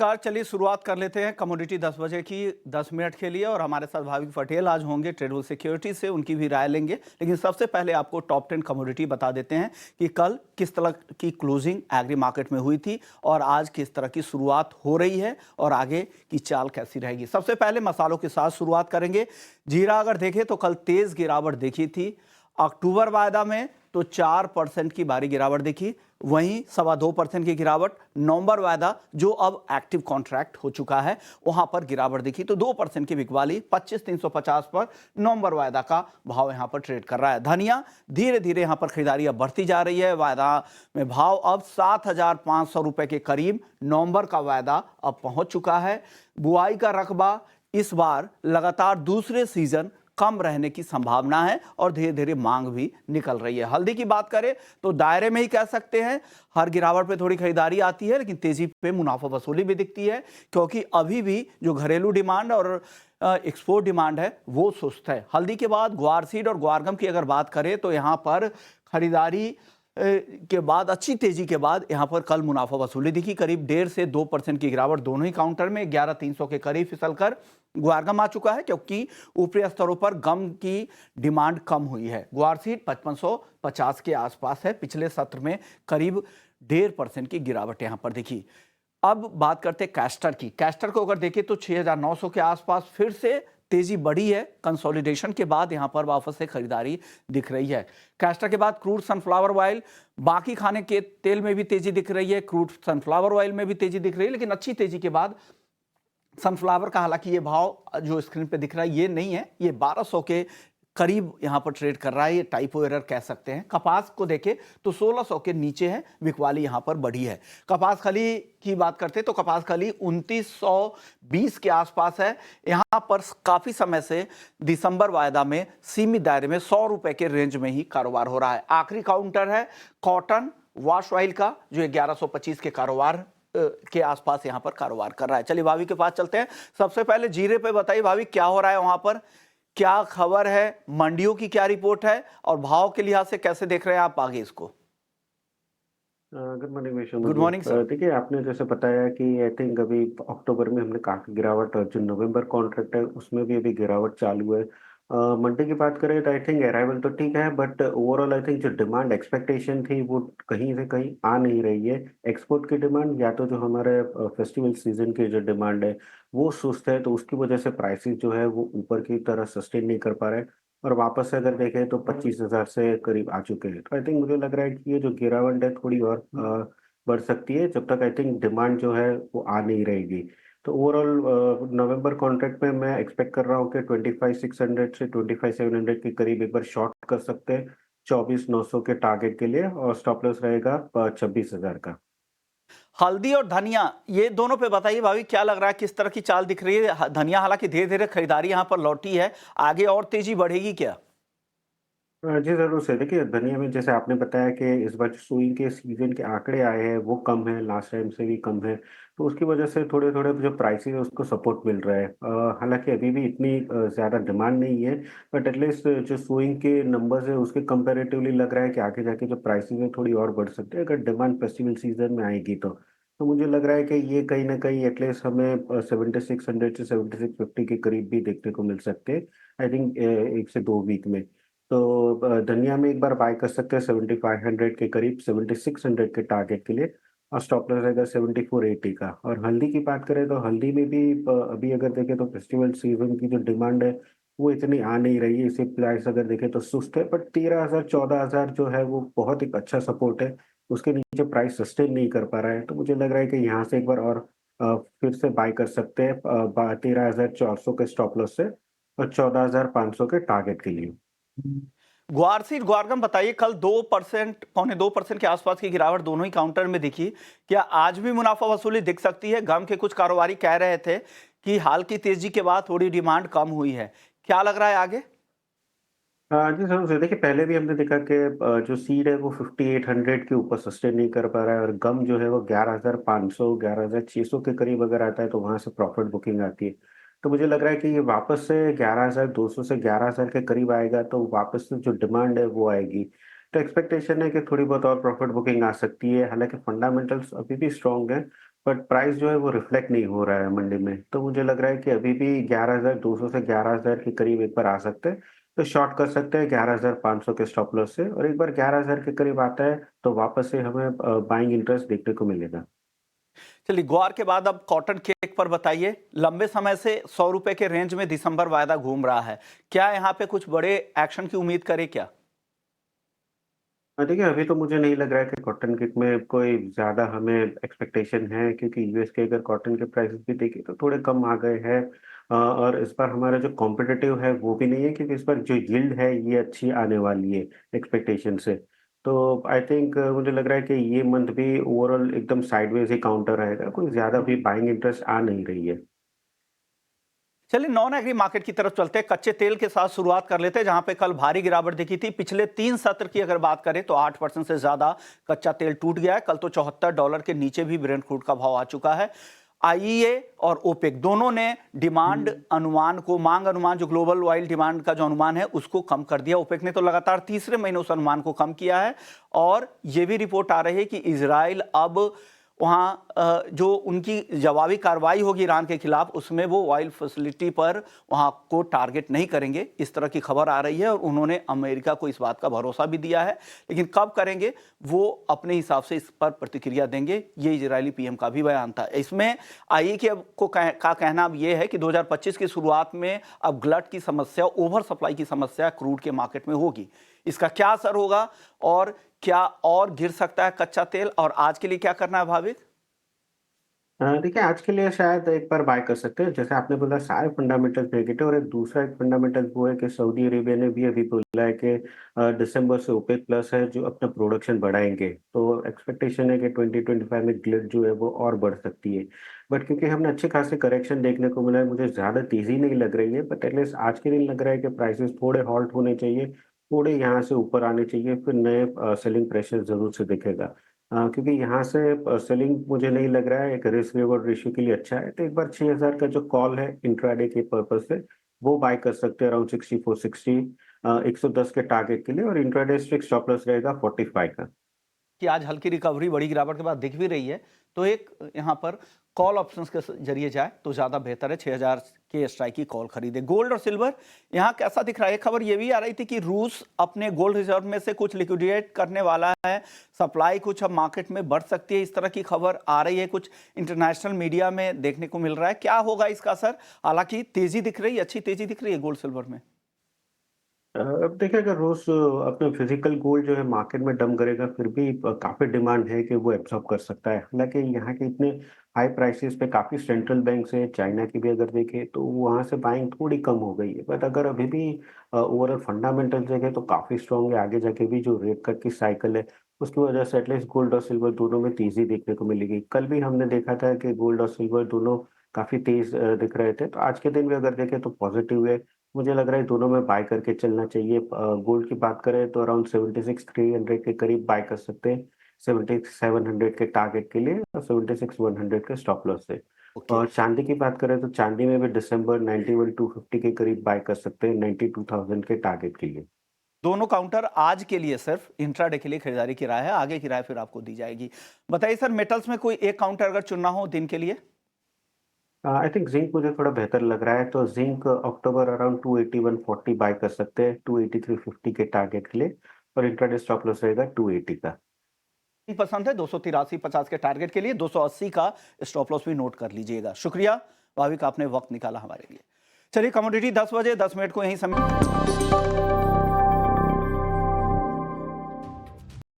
नमस्कार। चलिए शुरुआत कर लेते हैं कमोडिटी 10 बजे की 10 मिनट के लिए और हमारे साथ भाविक पटेल आज होंगे ट्रेडबुल सिक्योरिटी से, उनकी भी राय लेंगे। लेकिन सबसे पहले आपको टॉप 10 कमोडिटी बता देते हैं कि कल किस तरह की क्लोजिंग एग्री मार्केट में हुई थी और आज किस तरह की शुरुआत हो रही है और आगे की चाल कैसी रहेगी। सबसे पहले मसालों के साथ शुरुआत करेंगे। जीरा अगर देखें तो कल तेज गिरावट देखी थी। अक्टूबर वायदा में तो 4% की भारी गिरावट दिखी, वहीं 2.25% की गिरावट नवंबर वायदा जो अब एक्टिव कॉन्ट्रैक्ट हो चुका है वहां पर गिरावट दिखी, तो 2% की बिकवाली 25,350 पर नवंबर वायदा का भाव यहां पर ट्रेड कर रहा है। धनिया धीरे धीरे यहां पर खरीदारी अब बढ़ती जा रही है। वायदा में भाव अब 7,500 रुपए के करीब नवंबर का वायदा अब पहुंच चुका है। बुआई का रकबा इस बार लगातार दूसरे सीजन कम रहने की संभावना है और धीरे धीरे मांग भी निकल रही है। हल्दी की बात करें तो दायरे में ही कह सकते हैं, हर गिरावट पे थोड़ी खरीदारी आती है लेकिन तेजी पे मुनाफा वसूली भी दिखती है, क्योंकि अभी भी जो घरेलू डिमांड और एक्सपोर्ट डिमांड है वो सुस्त है। हल्दी के बाद ग्वार सीड और ग्वारगम की अगर बात करें तो यहाँ पर खरीदारी के बाद अच्छी तेजी के बाद यहां पर कल मुनाफा वसूली दिखी। करीब 1.5 से 2% की गिरावट दोनों ही काउंटर में 11,300 के करीब फिसलकर ग्वारगम आ चुका है, क्योंकि ऊपरी स्तरों पर गम की डिमांड कम हुई है। ग्वार सीड 5550 के आसपास है। पिछले सत्र में करीब 1.5% की गिरावट यहां पर दिखी। अब बात करते हैं कैस्टर की। कैस्टर को अगर देखें तो 6,900 के आसपास फिर से तेजी बढ़ी है। कंसोलिडेशन के बाद यहां पर वापस से खरीदारी दिख रही है। कैस्टर के बाद क्रूड सनफ्लावर ऑयल, बाकी खाने के तेल में भी तेजी दिख रही है, क्रूड सनफ्लावर ऑयल में भी तेजी दिख रही है, लेकिन अच्छी तेजी के बाद सनफ्लावर का हालांकि ये भाव जो स्क्रीन पे दिख रहा है ये नहीं है, ये 1200 के करीब यहां पर ट्रेड कर रहा है। ये टाइपो एरर कह सकते हैं। कपास को देखें तो 1600 के नीचे है, बिकवाली यहां पर बढ़ी है। कपास खली की बात करते हैं तो कपास खली 2920 के आसपास है। यहां पर काफी समय से दिसंबर वायदा में सीमित दायरे में 100 रुपए के रेंज में ही कारोबार हो रहा है। आखिरी काउंटर है कॉटन वॉश ऑयल का जो 1125 के कारोबार के आसपास यहां पर कारोबार कर रहा है। चलिए भाभी के पास चलते हैं। सबसे पहले जीरे पे बताइए भाभी, क्या हो रहा है वहां पर, क्या खबर है, मंडियों की क्या रिपोर्ट है और भाव के लिहाज से कैसे देख रहे हैं आप आगे इसको। Good morning Vaishnav Gaud ji. Morning sir. देखिए, आपने जैसे बताया कि आई थिंक अभी अक्टूबर में हमने काफ़ी गिरावट, और जो नवंबर कॉन्ट्रैक्ट है उसमें भी अभी गिरावट चालू है। मंडे की बात करें तो आई थिंक अराइवल तो ठीक है, बट ओवरऑल आई थिंक जो डिमांड एक्सपेक्टेशन थी वो कहीं से कहीं आ नहीं रही है। एक्सपोर्ट की डिमांड या तो जो हमारे फेस्टिवल सीजन की जो डिमांड है वो सुस्त है, तो उसकी वजह से प्राइसेस जो है वो ऊपर की तरह सस्टेन नहीं कर पा रहे हैं। और वापस से अगर देखें तो 25,000 से करीब आ चुके हैं। तो आई थिंक मुझे लग रहा है कि ये जो गिरावट है थोड़ी और बढ़ सकती है, जब तक आई थिंक डिमांड जो है वो आ नहीं रहेगी। तो ओवरऑल नवंबर कॉन्ट्रैक्ट में मैं एक्सपेक्ट कर रहा हूँ कि 25,600 से 25,700 के करीब एक बार शॉर्ट कर सकते हैं 24,900 के टारगेट के लिए, और स्टॉप लॉस रहेगा 26,000 का। हल्दी और धनिया ये दोनों पे बताइए भाभी, क्या लग रहा है, किस तरह की चाल दिख रही है। धनिया हालांकि धीरे धीरे खरीदारी यहां पर लौटी है, आगे और तेजी बढ़ेगी क्या। जी, ज़रूर से। देखिए, धनिया में जैसे आपने बताया कि इस बार जो सोइंग के सीज़न के आंकड़े आए हैं, वो कम हैं, लास्ट टाइम से भी कम हैं। तो उसकी वजह से थोड़े-थोड़े जो प्राइसेज़ है, उसको सपोर्ट मिल रहा है। हालाँकि अभी भी इतनी ज़्यादा डिमांड नहीं है, बट एटलीस्ट जो सोइंग के नंबर्स हैं, उसके कंपैरेटिवली लग रहा है कि आगे जाके जो प्राइसेज़ हैं, थोड़ी और बढ़ सकते हैं, अगर डिमांड फेस्टिवल सीज़न में आएगी तो। तो मुझे लग रहा है कि ये कहीं न कहीं एटलीस्ट हमें 7600 से 7650 के करीब भी देखने को मिल सकते हैं, आई थिंक 1 से 2 वीक में। तो धनिया में एक बार बाय कर सकते हैं 7500 के करीब, 7600 के टारगेट के लिए, और स्टॉप लॉस रहेगा 7480 का। और हल्दी की बात करें तो हल्दी में भी अभी अगर देखें तो फेस्टिवल सीजन की जो डिमांड है वो इतनी आ नहीं रही है। इसी प्राइस अगर देखें तो सुस्त है, बट 13,000 14,000 जो है वो बहुत एक अच्छा सपोर्ट है। उसके नीचे प्राइस सस्टेन नहीं कर पा रहा है, तो मुझे लग रहा है कि यहाँ से एक बार और फिर से बाय कर सकते हैं 13,400 के स्टॉप लॉस से और 14,500 के टारगेट के लिए। ग्वार सीड ग्वारगम बताइए, कल 2% 2.25% के आसपास की गिरावट दोनों ही काउंटर में दिखी। क्या आज भी मुनाफा वसूली दिख सकती है। गम के कुछ कारोबारी कह रहे थे कि हाल की तेजी के बाद थोड़ी डिमांड कम हुई है, क्या लग रहा है आगे। जी, ज़रूर से। देखिए, पहले भी हमने देखा कि जो सीड है वो 5800 के ऊपर सस्टेन नहीं कर पा रहा है, और गम जो है वो 11,500 11,600 के करीब अगर आता है तो वहाँ से प्रॉफिट बुकिंग आती है। तो मुझे लग रहा है कि ये वापस से 11,200 से 11,000 के करीब आएगा, तो वापस से जो डिमांड है वो आएगी। तो एक्सपेक्टेशन है कि थोड़ी बहुत और प्रॉफिट बुकिंग आ सकती है। हालाँकि फंडामेंटल्स अभी भी स्ट्रॉन्ग हैं, बट प्राइस जो है वो रिफ्लेक्ट नहीं हो रहा है मंडी में। तो मुझे लग रहा है कि अभी भी 11,200 से 11,000 के करीब एक बार आ सकते हैं। तो शॉर्ट कर सकते हैं 11,500 के स्टॉप लॉस से, और एक बार 11,000 के करीब आता है तो वापस से हमें बाइंग इंटरेस्ट देखने को मिलेगा। चलिए, ग्वार के बाद अब कॉटन केक पर बताइए। लंबे समय से 100 रुपए के रेंज में दिसंबर वायदा घूम रहा है, क्या यहाँ पे कुछ बड़े एक्शन की उम्मीद करें क्या? देखिए, अभी तो मुझे नहीं लग रहा है कि कॉटन किट में कोई ज़्यादा हमें एक्सपेक्टेशन है, क्योंकि यूएस के अगर कॉटन के प्राइसेस भी देखें तो थोड़े कम आ गए हैं। और इस बार हमारा जो कॉम्पिटिटिव है वो भी नहीं है, क्योंकि इस बार जो यील्ड है ये अच्छी आने वाली है एक्सपेक्टेशन से। तो आई थिंक मुझे लग रहा है कि ये मंथ भी ओवरऑल एकदम साइडवेज ही काउंटर रहेगा, कोई ज़्यादा भी बाइंग इंटरेस्ट आ नहीं रही है। चलिए, नॉन एग्री मार्केट की तरफ चलते हैं। कच्चे तेल के साथ शुरुआत कर लेते हैं, जहां पे कल भारी गिरावट दिखी थी। पिछले 3 सत्र की अगर बात करें तो 8% से ज्यादा कच्चा तेल टूट गया है। कल तो $74 के नीचे भी ब्रेंट क्रूड का भाव आ चुका है। आईईए और ओपेक दोनों ने डिमांड अनुमान को, मांग अनुमान, जो ग्लोबल ऑयल डिमांड का जो अनुमान है उसको कम कर दिया। ओपेक ने तो लगातार तीसरे महीने उस अनुमान को कम किया है। और यह भी रिपोर्ट आ रही है कि इजराइल अब वहाँ जो उनकी जवाबी कार्रवाई होगी ईरान के खिलाफ, उसमें वो ऑयल फैसिलिटी पर वहाँ को टारगेट नहीं करेंगे, इस तरह की खबर आ रही है। और उन्होंने अमेरिका को इस बात का भरोसा भी दिया है, लेकिन कब करेंगे वो अपने हिसाब से इस पर प्रतिक्रिया देंगे। ये इजरायली पीएम का भी बयान था। इसमें आई के का कहना अब ये है कि 2025 की शुरुआत में अब ग्लट की समस्या, ओवर सप्लाई की समस्या क्रूड के मार्केट में होगी। इसका क्या असर होगा और क्या और गिर सकता है कच्चा तेल, और आज के लिए क्या करना है भाविक? देखिए, आज के लिए शायद एक बार बाय कर सकते हैं। जैसे आपने बोला सारे फंडामेंटल्स नेगेटिव, और एक दूसरा एक फंडामेंटल वो है कि सऊदी अरेबिया ने भी अभी बोला है कि दिसंबर से ओपेक प्लस है जो अपना प्रोडक्शन बढ़ाएँगे। तो एक्सपेक्टेशन है कि 2025 में ग्लिट जो है वो और बढ़ सकती है। बट क्योंकि हमने अच्छे खासे करेक्शन देखने को मिला है, मुझे ज़्यादा तेज़ी नहीं लग रही है, बट एटलीस्ट आज के दिन लग रहा है कि प्राइसेस थोड़े हॉल्ट होने चाहिए, थोड़े यहाँ से ऊपर आने चाहिए, फिर नए सेलिंग प्रेशर ज़रूर से दिखेगा। क्योंकि यहाँ से सेलिंग मुझे नहीं लग रहा है एक रिस्क रिवॉर्ड रेशियो के लिए अच्छा है। तो एक बार 6,000 का जो कॉल है इंट्राडे के पर्पज़ से, वो बाय कर सकते हैं अराउंड 64-60, 110 के टारगेट के लिए, और इंट्राडे स्ट्रिक्ट स्टॉप लॉस रहेगा 45 का। कि आज हल्की रिकवरी बड़ी गिरावट के बाद दिख भी रही है, तो एक यहाँ पर कॉल ऑप्शंस के जरिए जाए तो ज़्यादा बेहतर है। 6,000 के स्ट्राइक की कॉल खरीदे। गोल्ड और सिल्वर यहाँ कैसा दिख रहा है? खबर ये भी आ रही थी कि रूस अपने गोल्ड रिजर्व में से कुछ लिक्विडेट करने वाला है, सप्लाई कुछ अब मार्केट में बढ़ सकती है, इस तरह की खबर आ रही है, कुछ इंटरनेशनल मीडिया में देखने को मिल रहा है। क्या होगा इसका असर? हालांकि तेजी दिख रही है, अच्छी तेजी दिख रही है गोल्ड सिल्वर में। अब देखिए, अगर रोज अपने फिजिकल गोल्ड जो है मार्केट में डंप करेगा, फिर भी काफी डिमांड है कि वो एब्जॉर्ब कर सकता है। हालांकि यहाँ के इतने हाई प्राइसेस पे काफी सेंट्रल बैंक है, चाइना की भी अगर देखें तो वहाँ से बाइंग थोड़ी कम हो गई है। बट अगर अभी भी ओवरऑल फंडामेंटल देखें तो काफी स्ट्रांग है। आगे जाके भी जो रेट कट की साइकिल है उसकी वजह से एटलीस्ट गोल्ड और सिल्वर दोनों में तेजी देखने को मिलेगी। कल भी हमने देखा था कि गोल्ड और सिल्वर दोनों काफी तेज दिख रहे थे, तो आज के दिन भी अगर देखें तो पॉजिटिव है। मुझे लग रहा है दोनों में बाय करके चलना चाहिए। गोल्ड की बात करें तो अराउंड 76,300 के करीब बाय कर सकते हैं, 7700 के टारगेट के लिए, और 76,100 के स्टॉप लॉस से। ओके। और चांदी की बात करें तो चांदी में भी दिसंबर 91,250 के करीब बाय कर सकते हैं, 92,000 के टारगेट के लिए। दोनों काउंटर आज के लिए सिर्फ इंट्राडे के लिए खरीदारी की राय है, आगे की राय फिर आपको दी जाएगी। बताइए सर, मेटल्स में कोई एक काउंटर अगर चुनना हो दिन के लिए? आई थिंक ज़िंक मुझे थोड़ा बेहतर लग रहा है, तो ज़िंक अक्टूबर अराउंड 280-140 बाय कर सकते हैं, 280-350 के टारगेट के लिए, और इंट्राडे स्टॉप लॉस रहेगा 280 का। पसंद है 283.50 के टारगेट के लिए, 280 का स्टॉप लॉस भी नोट कर लीजिएगा। शुक्रिया भाविक, आपने वक्त निकाला हमारे लिए। चलिए, कमोडिटी 10 बजे 10 मिनट को यहीं समय